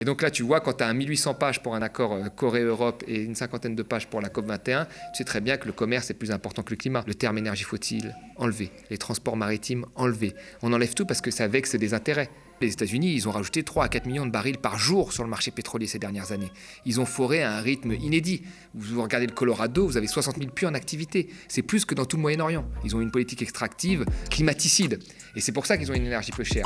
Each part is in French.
Et donc là, tu vois, quand tu as un 1800 pages pour un accord Corée-Europe et une cinquantaine de pages pour la COP21, tu sais très bien que le commerce est plus important que le climat. Le terme énergie fossile, enlevé. Les transports maritimes, enlevé. On enlève tout parce que ça vexe des intérêts. Les États-Unis, ils ont rajouté 3 à 4 millions de barils par jour sur le marché pétrolier ces dernières années. Ils ont foré à un rythme inédit. Vous regardez le Colorado, vous avez 60 000 puits en activité. C'est plus que dans tout le Moyen-Orient. Ils ont une politique extractive climaticide. Et c'est pour ça qu'ils ont une énergie peu chère.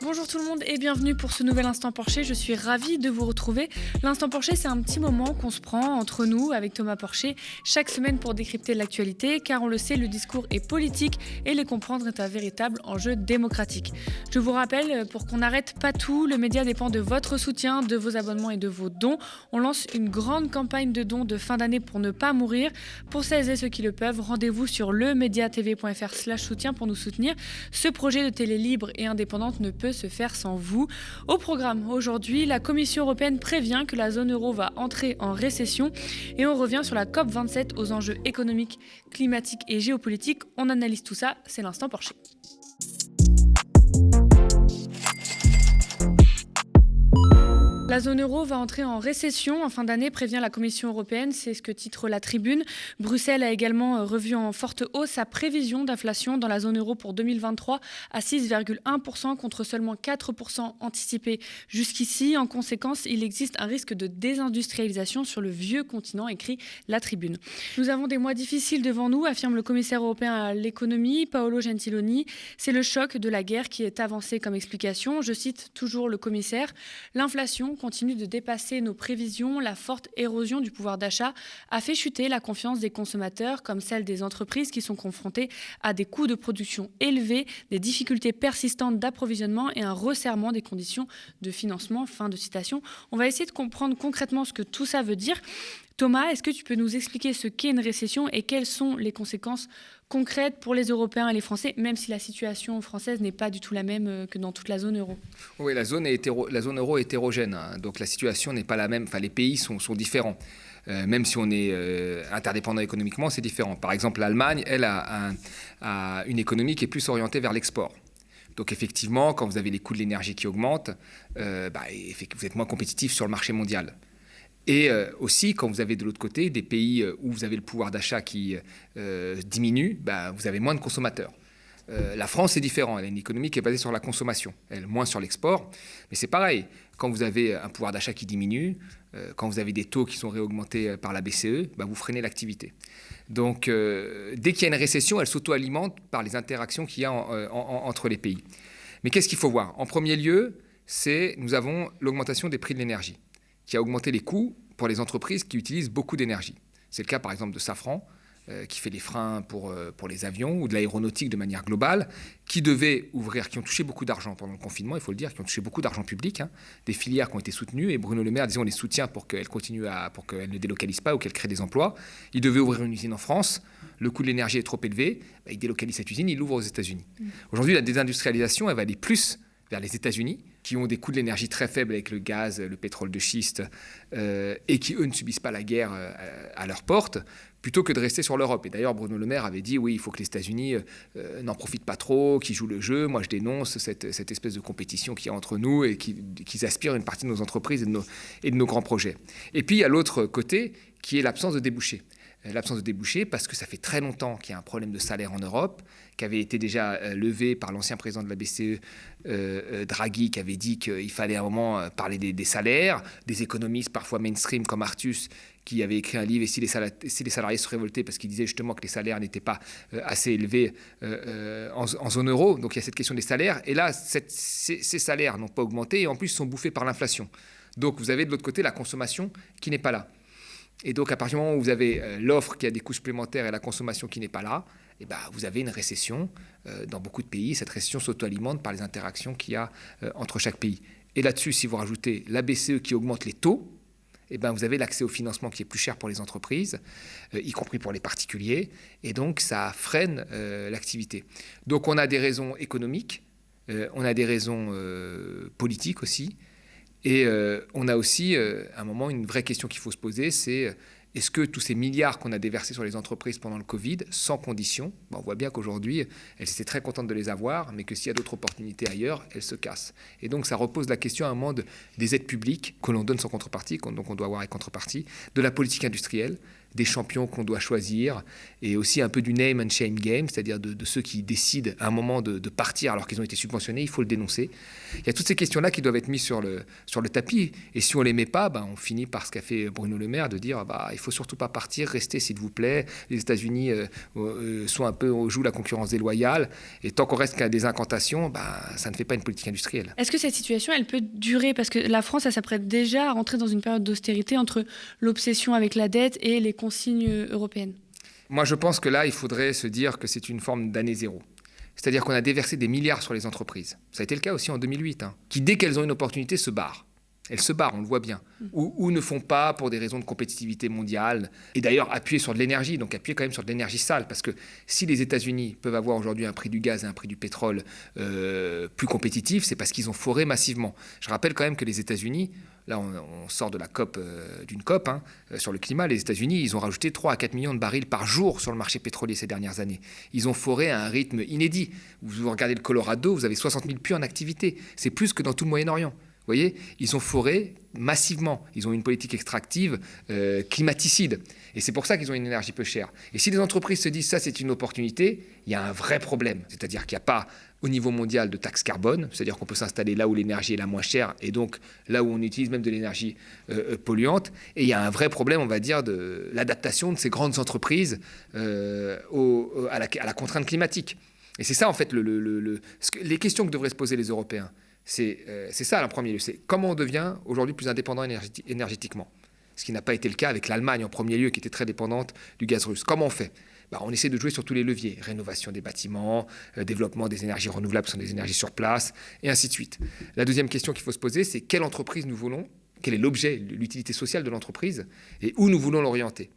Bonjour tout le monde et bienvenue pour ce nouvel Instant Porcher. Je suis ravie de vous retrouver. L'Instant Porcher, c'est un petit moment qu'on se prend entre nous avec Thomas Porcher chaque semaine pour décrypter l'actualité, car on le sait, le discours est politique et les comprendre est un véritable enjeu démocratique. Je vous rappelle, pour qu'on n'arrête pas tout, le média dépend de votre soutien, de vos abonnements et de vos dons. On lance une grande campagne de dons de fin d'année pour ne pas mourir. Pour celles et ceux qui le peuvent, rendez-vous sur lemediatv.fr/soutien pour nous soutenir. Ce projet de télé libre et indépendante ne peut se faire sans vous. Au programme aujourd'hui, la Commission européenne prévient que la zone euro va entrer en récession et on revient sur la COP27 aux enjeux économiques, climatiques et géopolitiques. On analyse tout ça, c'est l'Instant Porcher. La zone euro va entrer en récession en fin d'année, prévient la Commission européenne, c'est ce que titre la Tribune. Bruxelles a également revu en forte hausse sa prévision d'inflation dans la zone euro pour 2023 à 6,1% contre seulement 4% anticipé jusqu'ici. En conséquence, il existe un risque de désindustrialisation sur le vieux continent, écrit la Tribune. Nous avons des mois difficiles devant nous, affirme le commissaire européen à l'économie, Paolo Gentiloni. C'est le choc de la guerre qui est avancé comme explication. Je cite toujours le commissaire. L'inflation continue de dépasser nos prévisions. La forte érosion du pouvoir d'achat a fait chuter la confiance des consommateurs comme celle des entreprises qui sont confrontées à des coûts de production élevés, des difficultés persistantes d'approvisionnement et un resserrement des conditions de financement. Fin de citation. On va essayer de comprendre concrètement ce que tout ça veut dire. Thomas, est-ce que tu peux nous expliquer ce qu'est une récession et quelles sont les conséquences concrètes pour les Européens et les Français, même si la situation française n'est pas du tout la même que dans toute la zone euro? Oui, la zone euro est hétérogène, hein, donc la situation n'est pas la même, enfin les pays sont différents. Même si on est interdépendant économiquement, c'est différent. Par exemple, l'Allemagne, elle, a une économie qui est plus orientée vers l'export. Donc effectivement, quand vous avez les coûts de l'énergie qui augmentent, vous êtes moins compétitif sur le marché mondial. Et aussi, quand vous avez de l'autre côté des pays où vous avez le pouvoir d'achat qui diminue, vous avez moins de consommateurs. La France est différente, elle a une économie qui est basée sur la consommation, elle moins sur l'export, mais c'est pareil, quand vous avez un pouvoir d'achat qui diminue, quand vous avez des taux qui sont réaugmentés par la BCE, vous freinez l'activité. Donc dès qu'il y a une récession, elle s'auto-alimente par les interactions qu'il y a entre les pays. Mais qu'est-ce qu'il faut voir? En premier lieu, nous avons l'augmentation des prix de l'énergie, qui a augmenté les coûts pour les entreprises qui utilisent beaucoup d'énergie. C'est le cas par exemple de Safran, qui fait les freins pour les avions ou de l'aéronautique de manière globale, qui ont touché beaucoup d'argent pendant le confinement, il faut le dire, qui ont touché beaucoup d'argent public, hein, des filières qui ont été soutenues, et Bruno Le Maire disait on les soutient pour qu'elles continuent pour qu'elles ne délocalisent pas ou qu'elles créent des emplois. Il devait ouvrir une usine en France, le coût de l'énergie est trop élevé, il délocalise cette usine, il l'ouvre aux États-Unis. Aujourd'hui, la désindustrialisation, elle va aller plus vers les États-Unis, qui ont des coûts de l'énergie très faibles avec le gaz, le pétrole de schiste, et qui, eux, ne subissent pas la guerre à leur porte, plutôt que de rester sur l'Europe. Et d'ailleurs, Bruno Le Maire avait dit, oui, il faut que les États-Unis n'en profitent pas trop, qu'ils jouent le jeu. Moi, je dénonce cette espèce de compétition qu'il y a entre nous et qu'ils aspirent une partie de nos entreprises et de nos grands projets. Et puis, il y a l'autre côté, qui est l'absence de débouchés. L'absence de débouchés parce que ça fait très longtemps qu'il y a un problème de salaire en Europe, qui avait été déjà levé par l'ancien président de la BCE, Draghi, qui avait dit qu'il fallait à un moment parler des salaires, des économistes parfois mainstream comme Artus, qui avait écrit un livre « Et si les salariés se révoltaient » parce qu'il disait justement que les salaires n'étaient pas assez élevés en zone euro. Donc il y a cette question des salaires. Et là, ces salaires n'ont pas augmenté et en plus sont bouffés par l'inflation. Donc vous avez de l'autre côté la consommation qui n'est pas là. Et donc, à partir du moment où vous avez l'offre qui a des coûts supplémentaires et la consommation qui n'est pas là, vous avez une récession dans beaucoup de pays. Cette récession s'auto-alimente par les interactions qu'il y a entre chaque pays. Et là-dessus, si vous rajoutez la BCE qui augmente les taux, vous avez l'accès au financement qui est plus cher pour les entreprises, y compris pour les particuliers. Et donc, ça freine l'activité. Donc, on a des raisons économiques, on a des raisons politiques aussi. Et on a aussi, à un moment, une vraie question qu'il faut se poser, c'est Est-ce que tous ces milliards qu'on a déversés sur les entreprises pendant le Covid, sans condition, on voit bien qu'aujourd'hui, elles étaient très contentes de les avoir, mais que s'il y a d'autres opportunités ailleurs, elles se cassent. Et donc ça repose la question à un moment des aides publiques que l'on donne sans contrepartie, donc on doit avoir une contrepartie, de la politique industrielle, des champions qu'on doit choisir, et aussi un peu du name and shame game, c'est-à-dire de ceux qui décident à un moment de partir alors qu'ils ont été subventionnés, il faut le dénoncer. Il y a toutes ces questions-là qui doivent être mises sur le tapis, et si on ne les met pas, on finit par ce qu'a fait Bruno Le Maire, de dire il ne faut surtout pas partir, restez s'il vous plaît, les États-Unis jouent la concurrence déloyale, et tant qu'on reste qu'à des incantations, ça ne fait pas une politique industrielle. Est-ce que cette situation, elle peut durer? Parce que la France, elle s'apprête déjà à rentrer dans une période d'austérité entre l'obsession avec la dette et les consignes européennes. Moi, je pense que là, il faudrait se dire que c'est une forme d'année zéro. C'est-à-dire qu'on a déversé des milliards sur les entreprises. Ça a été le cas aussi en 2008, qui, dès qu'elles ont une opportunité, se barrent. Elles se barrent, on le voit bien. Ou ne font pas pour des raisons de compétitivité mondiale. Et d'ailleurs, appuyer sur de l'énergie, donc appuyer quand même sur de l'énergie sale. Parce que si les États-Unis peuvent avoir aujourd'hui un prix du gaz et un prix du pétrole plus compétitifs, c'est parce qu'ils ont foré massivement. Je rappelle quand même que les États-Unis, là on sort de la COP, d'une COP sur le climat, les États-Unis, ils ont rajouté 3 à 4 millions de barils par jour sur le marché pétrolier ces dernières années. Ils ont foré à un rythme inédit. Vous regardez le Colorado, vous avez 60 000 puits en activité. C'est plus que dans tout le Moyen-Orient. Vous voyez, ils ont foré massivement. Ils ont une politique extractive climaticide. Et c'est pour ça qu'ils ont une énergie peu chère. Et si les entreprises se disent ça, c'est une opportunité, il y a un vrai problème. C'est-à-dire qu'il n'y a pas au niveau mondial de taxe carbone, c'est-à-dire qu'on peut s'installer là où l'énergie est la moins chère et donc là où on utilise même de l'énergie polluante. Et il y a un vrai problème, on va dire, de l'adaptation de ces grandes entreprises à la contrainte climatique. Et c'est ça, en fait, les questions que devraient se poser les Européens. C'est ça, en premier lieu. C'est comment on devient aujourd'hui plus indépendant énergétiquement. Ce qui n'a pas été le cas avec l'Allemagne en premier lieu, qui était très dépendante du gaz russe. Comment on fait? On essaie de jouer sur tous les leviers. Rénovation des bâtiments, développement des énergies renouvelables, ce sont des énergies sur place, et ainsi de suite. La deuxième question qu'il faut se poser, c'est quelle entreprise nous voulons, quel est l'objet, l'utilité sociale de l'entreprise, et où nous voulons l'orienter.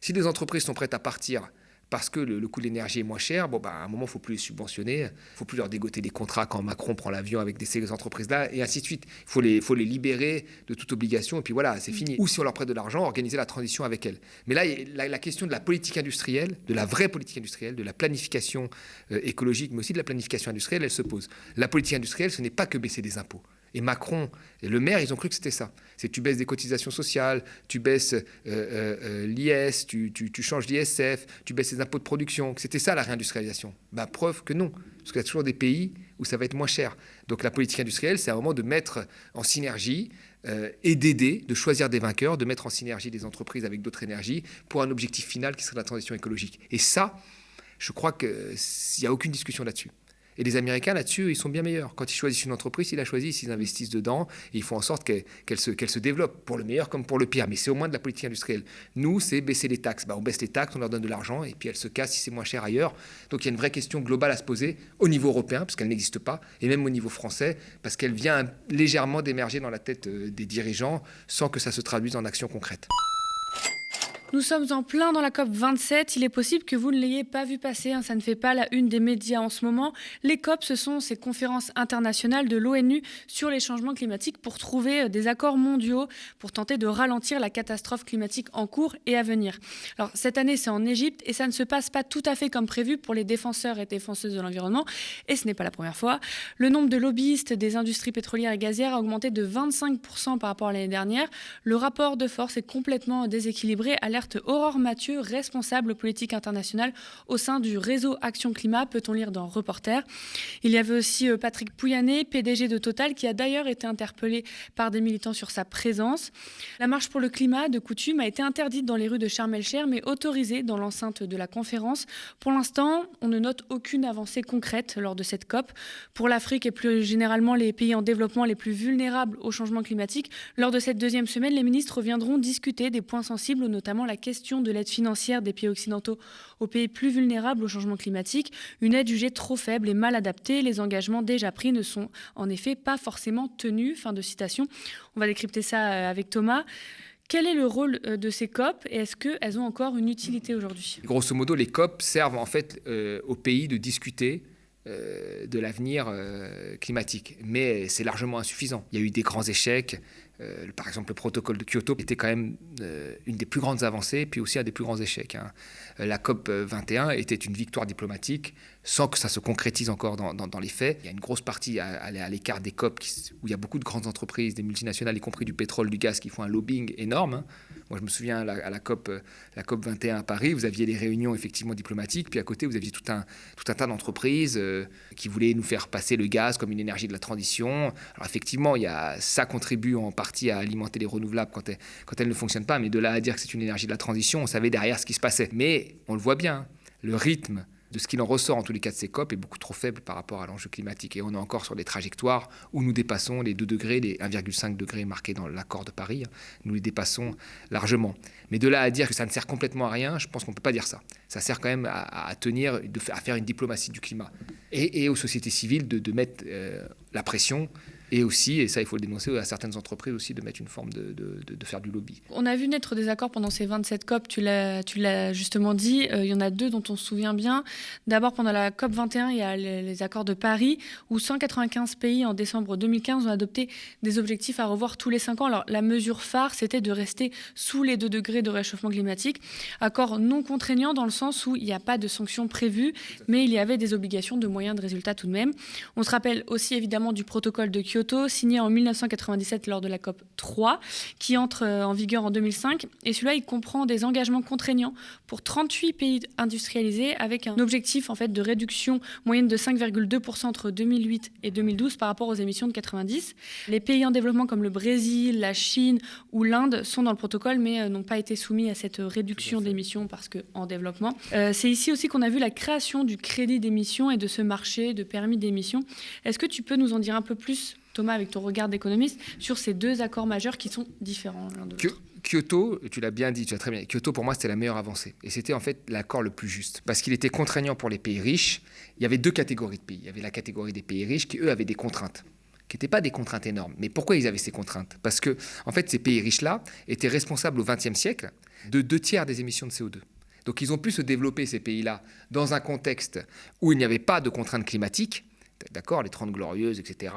Si des entreprises sont prêtes à partir parce que le coût de l'énergie est moins cher, à un moment, il ne faut plus les subventionner, il ne faut plus leur dégoter des contrats quand Macron prend l'avion avec ces entreprises-là, et ainsi de suite. Il faut les libérer de toute obligation, et puis voilà, c'est fini. Ou si on leur prête de l'argent, organiser la transition avec elles. Mais là, la question de la politique industrielle, de la vraie politique industrielle, de la planification écologique, mais aussi de la planification industrielle, elle se pose. La politique industrielle, ce n'est pas que baisser des impôts. Et Macron et le maire, ils ont cru que c'était ça. C'est tu baisses des cotisations sociales, tu baisses l'IS, tu changes l'ISF, tu baisses les impôts de production. Que c'était ça la réindustrialisation. Preuve que non. Parce qu'il y a toujours des pays où ça va être moins cher. Donc la politique industrielle, c'est un moment de mettre en synergie et d'aider, de choisir des vainqueurs, de mettre en synergie des entreprises avec d'autres énergies pour un objectif final qui serait la transition écologique. Et ça, je crois qu'il n'y a aucune discussion là-dessus. Et les Américains, là-dessus, ils sont bien meilleurs. Quand ils choisissent une entreprise, ils la choisissent, ils investissent dedans, et ils font en sorte qu'elle se développe, pour le meilleur comme pour le pire. Mais c'est au moins de la politique industrielle. Nous, c'est baisser les taxes. On baisse les taxes, on leur donne de l'argent, et puis elles se cassent si c'est moins cher ailleurs. Donc il y a une vraie question globale à se poser au niveau européen, parce qu'elle n'existe pas, et même au niveau français, parce qu'elle vient légèrement d'émerger dans la tête des dirigeants, sans que ça se traduise en actions concrètes. Nous sommes en plein dans la COP27. Il est possible que vous ne l'ayez pas vu passer. Ça ne fait pas la une des médias en ce moment. Les COP, ce sont ces conférences internationales de l'ONU sur les changements climatiques pour trouver des accords mondiaux pour tenter de ralentir la catastrophe climatique en cours et à venir. Alors, cette année, c'est en Égypte et ça ne se passe pas tout à fait comme prévu pour les défenseurs et défenseuses de l'environnement. Et ce n'est pas la première fois. Le nombre de lobbyistes des industries pétrolières et gazières a augmenté de 25% par rapport à l'année dernière. Le rapport de force est complètement déséquilibré, alerte Aurore Mathieu, responsable politique internationale au sein du réseau Action Climat, peut-on lire dans Reporter. Il y avait aussi Patrick Pouyanné, PDG de Total, qui a d'ailleurs été interpellé par des militants sur sa présence. La marche pour le climat, de coutume, a été interdite dans les rues de Sharm el-Sheikh, mais autorisée dans l'enceinte de la conférence. Pour l'instant, on ne note aucune avancée concrète lors de cette COP. Pour l'Afrique et plus généralement les pays en développement les plus vulnérables au changement climatique, lors de cette deuxième semaine, les ministres viendront discuter des points sensibles, notamment la question de l'aide financière des pays occidentaux aux pays plus vulnérables au changement climatique, une aide jugée trop faible et mal adaptée. Les engagements déjà pris ne sont en effet pas forcément tenus. Fin de citation. On va décrypter ça avec Thomas. Quel est le rôle de ces COP et est-ce qu'elles ont encore une utilité aujourd'hui? Grosso modo, les COP servent en fait aux pays de discuter de l'avenir climatique. Mais c'est largement insuffisant. Il y a eu des grands échecs. Par exemple, le protocole de Kyoto était quand même une des plus grandes avancées, puis aussi un des plus grands échecs. La COP 21 était une victoire diplomatique sans que ça se concrétise encore dans les faits. Il y a une grosse partie à l'écart des COP où il y a beaucoup de grandes entreprises, des multinationales, y compris du pétrole, du gaz, qui font un lobbying énorme. Moi, je me souviens à la COP 21 à Paris, vous aviez les réunions effectivement diplomatiques, puis à côté, vous aviez tout un tas d'entreprises qui voulaient nous faire passer le gaz comme une énergie de la transition. Alors effectivement, ça contribue en partie à alimenter les renouvelables quand elles ne fonctionnent pas, mais de là à dire que c'est une énergie de la transition, on savait derrière ce qui se passait. Mais on le voit bien, le rythme de ce qu'il en ressort en tous les cas de ces COP est beaucoup trop faible par rapport à l'enjeu climatique. Et on est encore sur des trajectoires où nous dépassons les 2 degrés, les 1,5 degrés marqués dans l'accord de Paris. Nous les dépassons largement. Mais de là à dire que ça ne sert complètement à rien, je pense qu'on ne peut pas dire ça. Ça sert quand même à faire une diplomatie du climat. Et aux sociétés civiles de mettre la pression. Et aussi, et ça il faut le dénoncer, à certaines entreprises aussi de mettre une forme de faire du lobby. On a vu naître des accords pendant ces 27 COP, tu l'as justement dit, il y en a 2 dont on se souvient bien. D'abord pendant la COP 21, il y a les accords de Paris, où 195 pays en décembre 2015 ont adopté des objectifs à revoir tous les 5 ans. Alors la mesure phare, c'était de rester sous les 2 degrés de réchauffement climatique. Accord non contraignant dans le sens où il n'y a pas de sanctions prévues, mais il y avait des obligations de moyens de résultats tout de même. On se rappelle aussi évidemment du protocole de Kyoto, signé en 1997 lors de la COP 3, qui entre en vigueur en 2005. Et celui-là, il comprend des engagements contraignants pour 38 pays industrialisés, avec un objectif en fait, de réduction moyenne de 5,2% entre 2008 et 2012 par rapport aux émissions de 90. Les pays en développement comme le Brésil, la Chine ou l'Inde sont dans le protocole, mais n'ont pas été soumis à cette réduction d'émissions parce qu'en développement. C'est ici aussi qu'on a vu la création du crédit d'émission et de ce marché de permis d'émission. Est-ce que tu peux nous en dire un peu plus, Thomas, avec ton regard d'économiste, sur ces 2 accords majeurs qui sont différents l'un de l'autre? Kyoto, tu l'as bien dit, tu as très bien. Kyoto, pour moi, c'était la meilleure avancée. Et c'était en fait l'accord le plus juste. Parce qu'il était contraignant pour les pays riches. Il y avait 2 catégories de pays. Il y avait la catégorie des pays riches qui, eux, avaient des contraintes. Qui n'étaient pas des contraintes énormes. Mais pourquoi ils avaient ces contraintes? Parce que, en fait, ces pays riches-là étaient responsables au XXe siècle de 2 tiers des émissions de CO2. Donc, ils ont pu se développer, ces pays-là, dans un contexte où il n'y avait pas de contraintes climatiques. D'accord, les 30 glorieuses, etc.,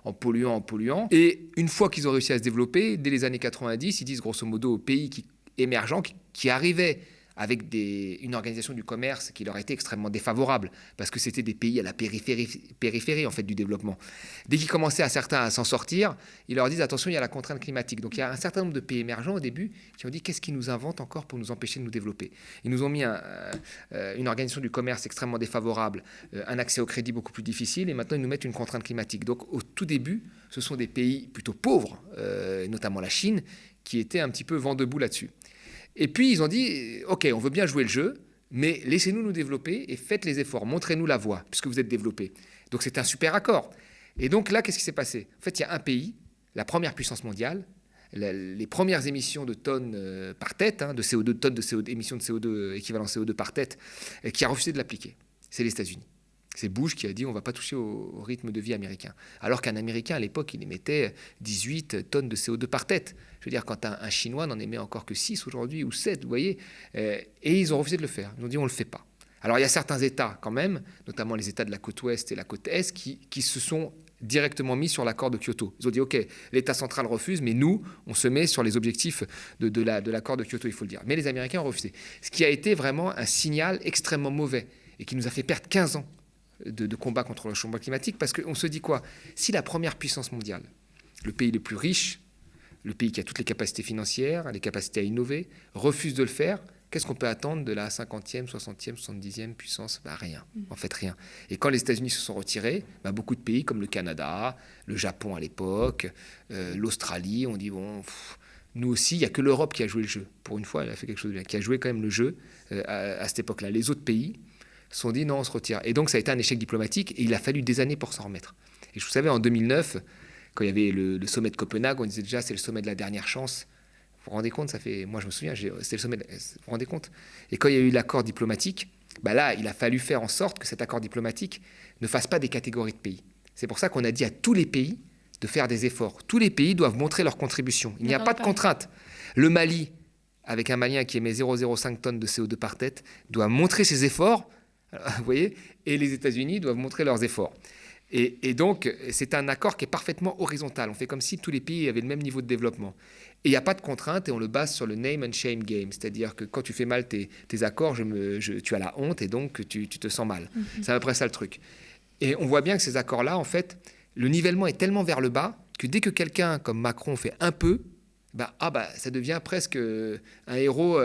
en polluant. Et une fois qu'ils ont réussi à se développer, dès les années 90, ils disent grosso modo aux pays émergents qui arrivaient avec une organisation du commerce qui leur était extrêmement défavorable, parce que c'était des pays à la périphérie en fait, du développement. Dès qu'ils commençaient certains à s'en sortir, ils leur disent attention, il y a la contrainte climatique. Donc il y a un certain nombre de pays émergents au début qui ont dit qu'est-ce qu'ils nous inventent encore pour nous empêcher de nous développer. Ils nous ont mis une organisation du commerce extrêmement défavorable, un accès au crédit beaucoup plus difficile, et maintenant ils nous mettent une contrainte climatique. Donc au tout début, ce sont des pays plutôt pauvres, notamment la Chine, qui étaient un petit peu vent debout là-dessus. Et puis, ils ont dit, OK, on veut bien jouer le jeu, mais laissez-nous nous développer et faites les efforts, montrez-nous la voie, puisque vous êtes développés. Donc, c'est un super accord. Et donc là, qu'est-ce qui s'est passé? En fait, il y a un pays, la première puissance mondiale, les premières émissions de tonnes par tête, de CO2, tonnes de CO2, émissions de CO2, équivalent CO2 par tête, qui a refusé de l'appliquer. C'est les États-Unis. C'est Bush qui a dit on ne va pas toucher au rythme de vie américain. Alors qu'un Américain, à l'époque, il émettait 18 tonnes de CO2 par tête. Je veux dire, quand un Chinois n'en émet encore que 6 aujourd'hui, ou 7, vous voyez. Et ils ont refusé de le faire. Ils ont dit on ne le fait pas. Alors il y a certains États quand même, notamment les États de la côte ouest et la côte est, qui se sont directement mis sur l'accord de Kyoto. Ils ont dit ok, l'État central refuse, mais nous, on se met sur les objectifs de l'accord de Kyoto, il faut le dire. Mais les Américains ont refusé. Ce qui a été vraiment un signal extrêmement mauvais et qui nous a fait perdre 15 ans de combat contre le changement climatique, parce qu'on se dit quoi? Si la première puissance mondiale, le pays le plus riche, le pays qui a toutes les capacités financières, les capacités à innover, refuse de le faire, qu'est-ce qu'on peut attendre de la 50e, 60e, 70e puissance? Rien, en fait rien. Et quand les États-Unis se sont retirés, beaucoup de pays comme le Canada, le Japon à l'époque, l'Australie, ont dit bon, nous aussi, il n'y a que l'Europe qui a joué le jeu. Pour une fois, elle a fait quelque chose de bien, qui a joué quand même le jeu à cette époque-là. Les autres pays se sont dit non, on se retire. Et donc ça a été un échec diplomatique et il a fallu des années pour s'en remettre. Et je vous savais, en 2009, quand il y avait le sommet de Copenhague, on disait déjà c'est le sommet de la dernière chance. Vous vous rendez compte, moi je me souviens, c'était le sommet, vous vous rendez compte? Et quand il y a eu l'accord diplomatique, là il a fallu faire en sorte que cet accord diplomatique ne fasse pas des catégories de pays. C'est pour ça qu'on a dit à tous les pays de faire des efforts. Tous les pays doivent montrer leur contribution. Il n'y a pas de contrainte. Le Mali, avec un Malien qui émet 0,05 tonnes de CO2 par tête, doit montrer ses efforts. Vous voyez, et les États-Unis doivent montrer leurs efforts. Et donc, c'est un accord qui est parfaitement horizontal. On fait comme si tous les pays avaient le même niveau de développement. Et il n'y a pas de contrainte et on le base sur le name and shame game. C'est-à-dire que quand tu fais mal tes accords, tu as la honte et donc tu te sens mal. C'est à peu près ça le truc. Et on voit bien que ces accords-là, en fait, le nivellement est tellement vers le bas que dès que quelqu'un comme Macron fait un peu, ça devient presque un héros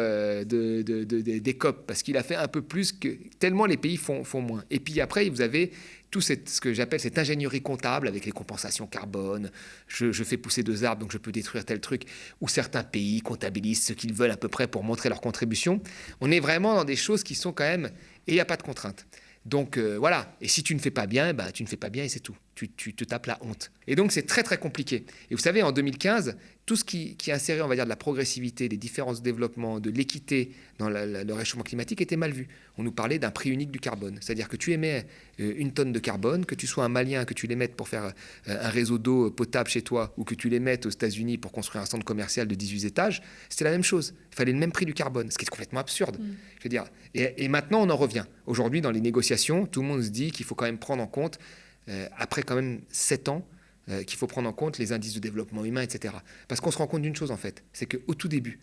des COP, parce qu'il a fait un peu plus que tellement les pays font moins. Et puis après, vous avez tout ce que j'appelle cette ingénierie comptable avec les compensations carbone. Je fais pousser 2 arbres, donc je peux détruire tel truc, où certains pays comptabilisent ce qu'ils veulent à peu près pour montrer leur contribution. On est vraiment dans des choses qui sont quand même... Et il n'y a pas de contrainte. Donc voilà, et si tu ne fais pas bien, tu ne fais pas bien et c'est tout. Tu te tapes la honte. Et donc c'est très très compliqué. Et vous savez, en 2015, tout ce qui insérait, on va dire, de la progressivité, des différences de développement, de l'équité dans le réchauffement climatique était mal vu. On nous parlait d'un prix unique du carbone. C'est-à-dire que tu émets 1 tonne de carbone, que tu sois un Malien, que tu l'émettes pour faire un réseau d'eau potable chez toi, ou que tu l'émettes aux États-Unis pour construire un centre commercial de 18 étages, c'était la même chose. Il fallait le même prix du carbone, ce qui est complètement absurde. Je veux dire. Et maintenant, on en revient. Aujourd'hui, dans les négociations, tout le monde se dit qu'il faut quand même prendre en compte, après quand même 7 ans, qu'il faut prendre en compte les indices de développement humain, etc. Parce qu'on se rend compte d'une chose, en fait, c'est qu'au tout début,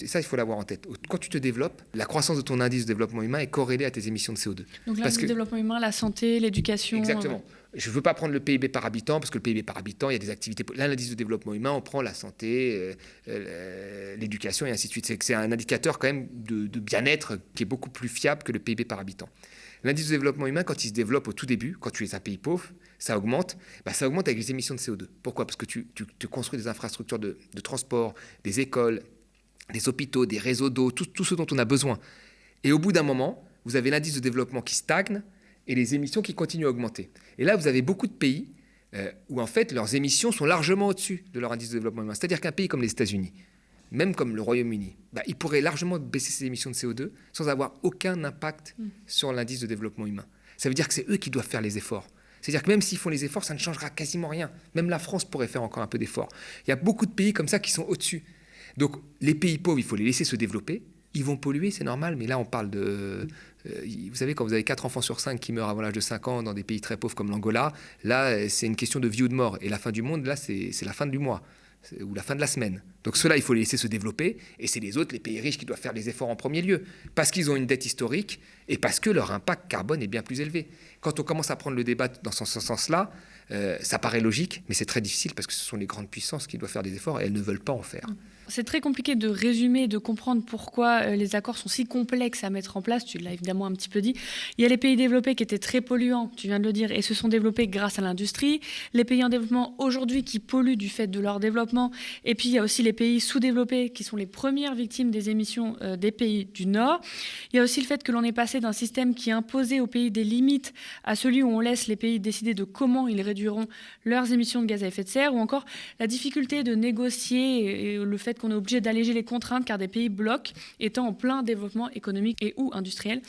ça, il faut l'avoir en tête. Quand tu te développes, la croissance de ton indice de développement humain est corrélée à tes émissions de CO2. Donc l'indice de développement humain, la santé, l'éducation... Exactement. Je ne veux pas prendre le PIB par habitant, parce que le PIB par habitant, il y a des activités... Là, l'indice de développement humain, on prend la santé, l'éducation et ainsi de suite. C'est un indicateur quand même de bien-être qui est beaucoup plus fiable que le PIB par habitant. L'indice de développement humain, quand il se développe au tout début, quand tu es un pays pauvre, ça augmente avec les émissions de CO2. Pourquoi ? Parce que tu construis des infrastructures de transport, des écoles, des hôpitaux, des réseaux d'eau, tout ce dont on a besoin. Et au bout d'un moment, vous avez l'indice de développement qui stagne et les émissions qui continuent à augmenter. Et là, vous avez beaucoup de pays où en fait leurs émissions sont largement au-dessus de leur indice de développement humain. C'est-à-dire qu'un pays comme les États-Unis, même comme le Royaume-Uni, il pourrait largement baisser ses émissions de CO2 sans avoir aucun impact sur l'indice de développement humain. Ça veut dire que c'est eux qui doivent faire les efforts. C'est-à-dire que même s'ils font les efforts, ça ne changera quasiment rien. Même la France pourrait faire encore un peu d'efforts. Il y a beaucoup de pays comme ça qui sont au-dessus. Donc les pays pauvres, il faut les laisser se développer. Ils vont polluer, c'est normal, mais là on parle de... vous savez, quand vous avez 4 enfants sur 5 qui meurent avant l'âge de 5 ans dans des pays très pauvres comme l'Angola, là c'est une question de vie ou de mort. Et la fin du monde, là c'est la fin du mois ou la fin de la semaine. Donc ceux-là, il faut les laisser se développer, et c'est les autres, les pays riches, qui doivent faire les efforts en premier lieu, parce qu'ils ont une dette historique et parce que leur impact carbone est bien plus élevé. Quand on commence à prendre le débat dans ce sens-là, ça paraît logique, mais c'est très difficile parce que ce sont les grandes puissances qui doivent faire des efforts et elles ne veulent pas en faire. C'est très compliqué de résumer, de comprendre pourquoi les accords sont si complexes à mettre en place. Tu l'as évidemment un petit peu dit. Il y a les pays développés qui étaient très polluants, tu viens de le dire, et se sont développés grâce à l'industrie. Les pays en développement aujourd'hui qui polluent du fait de leur développement. Et puis il y a aussi les pays sous-développés qui sont les premières victimes des émissions des pays du Nord. Il y a aussi le fait que l'on est passé d'un système qui imposait aux pays des limites à celui où on laisse les pays décider de comment ils réduiront leurs émissions de gaz à effet de serre, ou encore la difficulté de négocier et le fait qu'on est obligé d'alléger les contraintes car des pays bloquent étant en plein développement économique et ou industriel.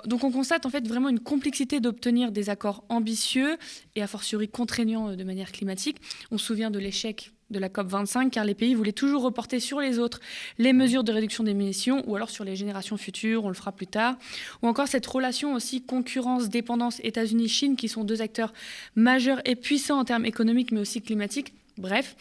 Donc on constate en fait vraiment une complexité d'obtenir des accords ambitieux et a fortiori contraignants de manière climatique. On se souvient de l'échec de la COP25 car les pays voulaient toujours reporter sur les autres les mesures de réduction d'émissions ou alors sur les générations futures, on le fera plus tard. Ou encore cette relation aussi concurrence-dépendance États-Unis-Chine qui sont 2 acteurs majeurs et puissants en termes économiques mais aussi climatiques. Bref,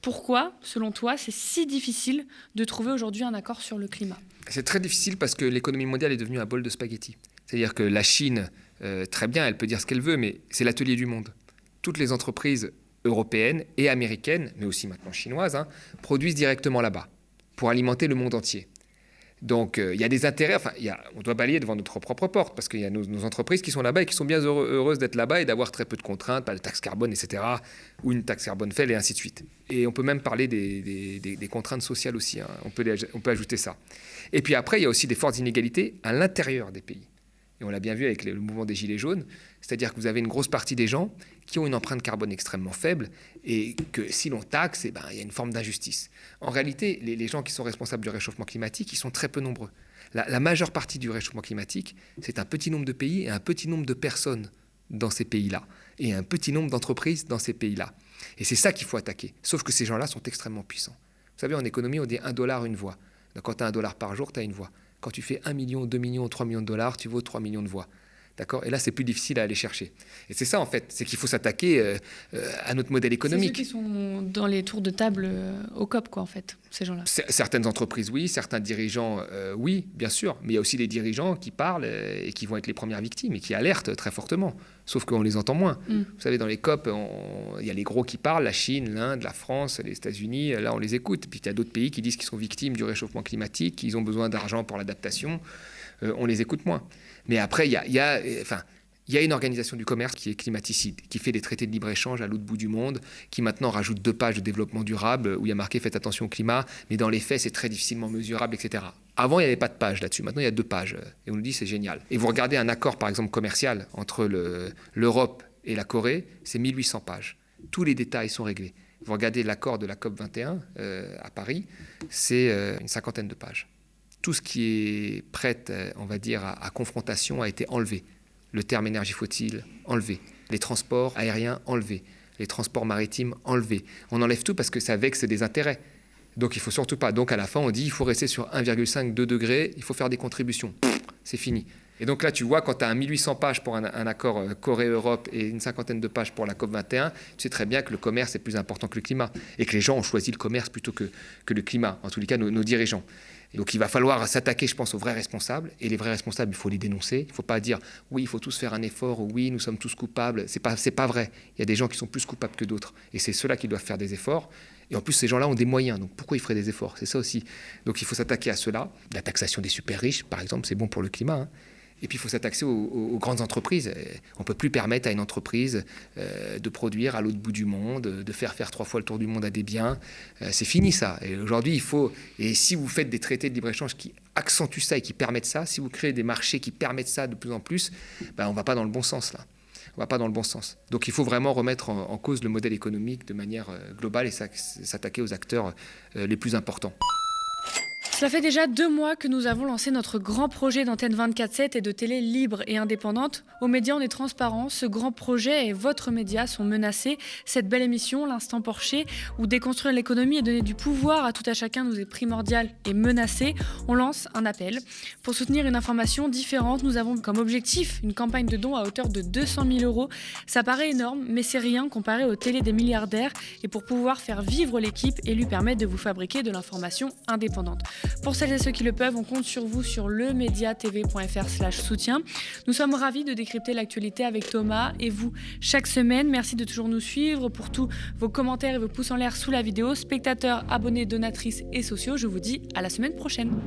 pourquoi, selon toi, c'est si difficile de trouver aujourd'hui un accord sur le climat ? C'est très difficile parce que l'économie mondiale est devenue un bol de spaghettis. C'est-à-dire que la Chine, très bien, elle peut dire ce qu'elle veut, mais c'est l'atelier du monde. Toutes les entreprises européennes et américaines, mais aussi maintenant chinoises, produisent directement là-bas pour alimenter le monde entier. Donc il y a des intérêts, on doit balayer devant notre propre porte parce qu'il y a nos entreprises qui sont là-bas et qui sont bien heureuses d'être là-bas et d'avoir très peu de contraintes, pas de taxe carbone, etc., ou une taxe carbone faible et ainsi de suite. Et on peut même parler des contraintes sociales aussi, on peut ajouter ça. Et puis après, il y a aussi des fortes inégalités à l'intérieur des pays. Et on l'a bien vu avec le mouvement des Gilets jaunes, c'est-à-dire que vous avez une grosse partie des gens qui ont une empreinte carbone extrêmement faible et que si l'on taxe, il y a une forme d'injustice. En réalité, les gens qui sont responsables du réchauffement climatique, ils sont très peu nombreux. La majeure partie du réchauffement climatique, c'est un petit nombre de pays et un petit nombre de personnes dans ces pays-là et un petit nombre d'entreprises dans ces pays-là. Et c'est ça qu'il faut attaquer. Sauf que ces gens-là sont extrêmement puissants. Vous savez, en économie, on dit $1, une voix. Donc, quand tu as $1 par jour, tu as une voix. Quand tu fais 1 million, 2 millions, 3 millions de dollars, tu vaux 3 millions de voix. D'accord ? Et là, c'est plus difficile à aller chercher. Et c'est ça, en fait, c'est qu'il faut s'attaquer à notre modèle économique. C'est ceux qui sont dans les tours de table au COP, quoi, en fait, ces gens-là. Certaines entreprises, oui. Certains dirigeants, oui, bien sûr. Mais il y a aussi des dirigeants qui parlent et qui vont être les premières victimes et qui alertent très fortement. Sauf qu'on les entend moins. Vous savez, dans les COP, il y a les gros qui parlent, la Chine, l'Inde, la France, les États-Unis. Là, on les écoute. Puis il y a d'autres pays qui disent qu'ils sont victimes du réchauffement climatique, qu'ils ont besoin d'argent pour l'adaptation. On les écoute moins. Mais après, il y a une organisation du commerce qui est climaticide, qui fait des traités de libre-échange à l'autre bout du monde, qui maintenant rajoute 2 pages de développement durable où il y a marqué « Faites attention au climat », mais dans les faits, c'est très difficilement mesurable, etc. Avant, il n'y avait pas de page là-dessus. Maintenant, il y a 2 pages. Et on nous dit c'est génial. Et vous regardez un accord, par exemple, commercial entre l'Europe et la Corée, c'est 1800 pages. Tous les détails sont réglés. Vous regardez l'accord de la COP 21 à Paris, c'est une 50aine de pages. Tout ce qui est prêt, on va dire, à confrontation a été enlevé. Le terme énergie fossile, enlevé. Les transports aériens, enlevés. Les transports maritimes, enlevés. On enlève tout parce que ça vexe des intérêts. Donc il ne faut surtout pas. Donc à la fin, on dit il faut rester sur 1,5-2 degrés, il faut faire des contributions. C'est fini. Et donc là, tu vois, quand tu as 1800 pages pour un accord Corée-Europe et une 50aine de pages pour la COP21, tu sais très bien que le commerce est plus important que le climat. Et que les gens ont choisi le commerce plutôt que le climat, en tous les cas nos dirigeants. Et donc il va falloir s'attaquer, je pense, aux vrais responsables. Et les vrais responsables, il faut les dénoncer. Il ne faut pas dire oui, il faut tous faire un effort, ou oui, nous sommes tous coupables. C'est pas vrai. Il y a des gens qui sont plus coupables que d'autres. Et c'est ceux-là qui doivent faire des efforts. Et en plus, ces gens-là ont des moyens. Donc pourquoi ils feraient des efforts ? C'est ça aussi. Donc il faut s'attaquer à ceux-là. La taxation des super riches, par exemple, c'est bon pour le climat, hein. Et puis, il faut s'attaquer aux grandes entreprises. On ne peut plus permettre à une entreprise de produire à l'autre bout du monde, de faire 3 fois le tour du monde à des biens. C'est fini, ça. Et aujourd'hui, il faut... Et si vous faites des traités de libre-échange qui accentuent ça et qui permettent ça, si vous créez des marchés qui permettent ça de plus en plus, on ne va pas dans le bon sens, là. On ne va pas dans le bon sens. Donc, il faut vraiment remettre en cause le modèle économique de manière globale et s'attaquer aux acteurs les plus importants. Cela fait déjà 2 mois que nous avons lancé notre grand projet d'antenne 24/7 et de télé libre et indépendante. Aux médias, on est transparent. Ce grand projet et votre média sont menacés. Cette belle émission, l'Instant Porcher, où déconstruire l'économie et donner du pouvoir à tout à chacun nous est primordial et menacé. On lance un appel. Pour soutenir une information différente, nous avons comme objectif une campagne de dons à hauteur de 200 000 €. Ça paraît énorme, mais c'est rien comparé aux télés des milliardaires. Et pour pouvoir faire vivre l'équipe et lui permettre de vous fabriquer de l'information indépendante. Pour celles et ceux qui le peuvent, on compte sur vous sur lemediatv.fr/soutien. Nous sommes ravis de décrypter l'actualité avec Thomas et vous chaque semaine. Merci de toujours nous suivre pour tous vos commentaires et vos pouces en l'air sous la vidéo. Spectateurs, abonnés, donatrices et sociaux, je vous dis à la semaine prochaine.